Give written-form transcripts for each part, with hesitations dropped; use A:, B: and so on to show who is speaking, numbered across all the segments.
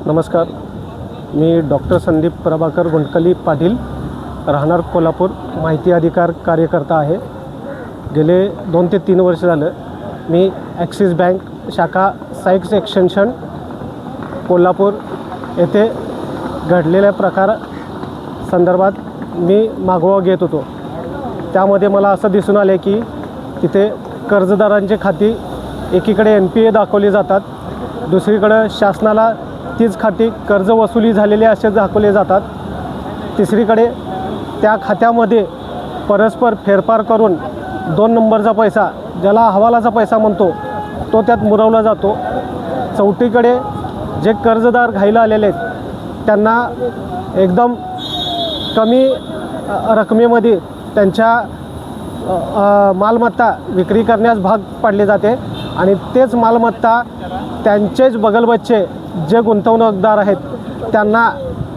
A: नमस्कार, मी डॉक्टर संदीप प्रभाकर गुंडकली पाटील, राहणार कोल्हापूर, माहिती अधिकार कार्यकर्ता आहे। गेले 2 ते 3 वर्ष झालं मी ॲक्सिस बँक शाखा सायक्स एक्सटेन्शन कोल्हापूर येथे घडलेल्या प्रकार संदर्भात मी मागोवा घेत होतो। त्यामध्ये मला असं दिसून आले की तिथे कर्जदारांची खाती एकीकडे NPA दाखवली जातात, दुसरीकडे शासनाला तीच खाती कर्ज वसुली झालेले असे दाखवले जातात, तिसरीकडे त्या खात्यामध्ये परस्पर फेरफार करून 2 नंबरचा पैसा, ज्याला हवालाचा पैसा म्हणतो, तो त्यात मुरवला जातो। चौथीकडे जे कर्जदार घाईला आलेले आहेत त्यांना एकदम कमी रकमेमध्ये त्यांच्या मालमत्ता विक्री करण्यास भाग पाडले जाते आणि तेच मालमत्ता त्यांचेच बगलबच्चे जे गुंतवणूकदार आहेत त्यांना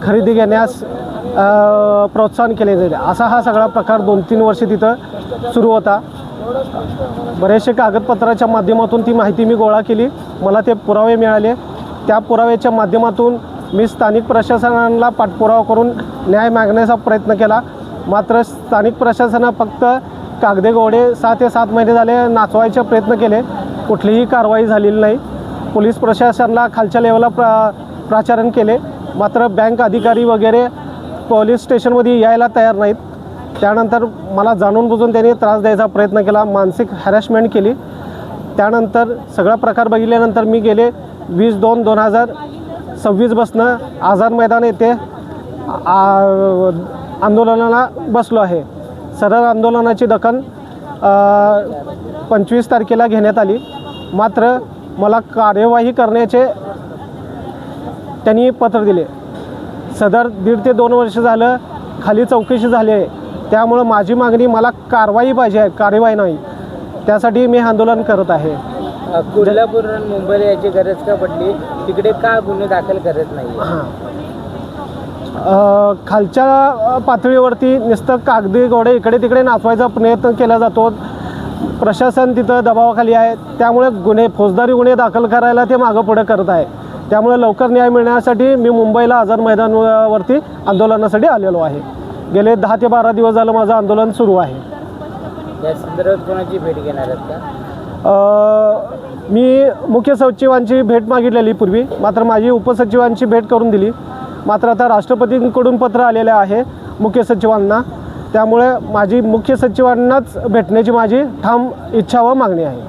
A: खरेदी घेण्यास प्रोत्साहन केले जाते। असा हा सगळा प्रकार 2-3 वर्षे तिथं सुरू होता। बरेचसे कागदपत्राच्या माध्यमातून ती माहिती मी गोळा केली, मला ते पुरावे मिळाले। त्या पुराव्याच्या माध्यमातून मी स्थानिक प्रशासनाला पाठपुरावा करून न्याय मागण्याचा प्रयत्न केला, मात्र स्थानिक प्रशासनानं फक्त कागदे गोडे 6 ते 7 महिने झाले नाचवायचे प्रयत्न केले, कुठलीही कारवाई झालेली नाही। पोलीस प्रशासनाला खालच्या लेवलला प्राचारण केले, मात्र बँक अधिकारी वगैरे पोलीस स्टेशनमध्ये यायला तयार नाहीत। त्यानंतर मला जाणून बुजून त्यांनी त्रास द्यायचा प्रयत्न केला, मानसिक हॅरॅसमेंट केली। त्यानंतर सगळा प्रकार बघितल्यानंतर मी गेले 20/2/2026 पासून आझाद मैदान येथे आंदोलनाला बसलो आहे। सरळ आंदोलनाची दखल 25 तारखेला घेण्यात आली, मात्र मला कार्यवाही करण्याचे त्यांनी पत्र दिले। सदर 1.5 ते 2 वर्ष झालं खाली चौकशी झाली आहे, त्यामुळं माझी मागणी मला कारवाई पाहिजे आहे, कार्यवाही नाही। त्यासाठी मी आंदोलन करत आहे।
B: कोल्हापूर मुंबईला याची गरज का पडली, तिकडे का गुन्हे दाखल करत नाही?
A: खालच्या पातळीवरती नुसतं कागदी घोडे इकडे तिकडे नाचवायचा प्रयत्न केला जातो, प्रशासन तिथं दबावाखाली आहे, त्यामुळे फौजदारी गुन्हे दाखल करायला ते मागं पुढं करत आहे। त्यामुळे लवकर न्याय मिळण्यासाठी मी मुंबईला आझाद मैदानावरती आंदोलनासाठी आलेलो आहे। गेले 10 ते 12 दिवस झालं माझं आंदोलन सुरू आहे।
B: या संदर्भात कोणाची भेट घेणार आहेत का?
A: मी मुख्य सचिवांची भेट मागितलेली पूर्वी, मात्र माझी उपसचिवांची भेट करून दिली। मात्र आता राष्ट्रपतींकडून पत्र आलेले आहे मुख्य सचिवांना, त्यामुळे माझी मुख्य सचिवांनाच भेटण्याची माझी ठाम इच्छा व मागणी आहे।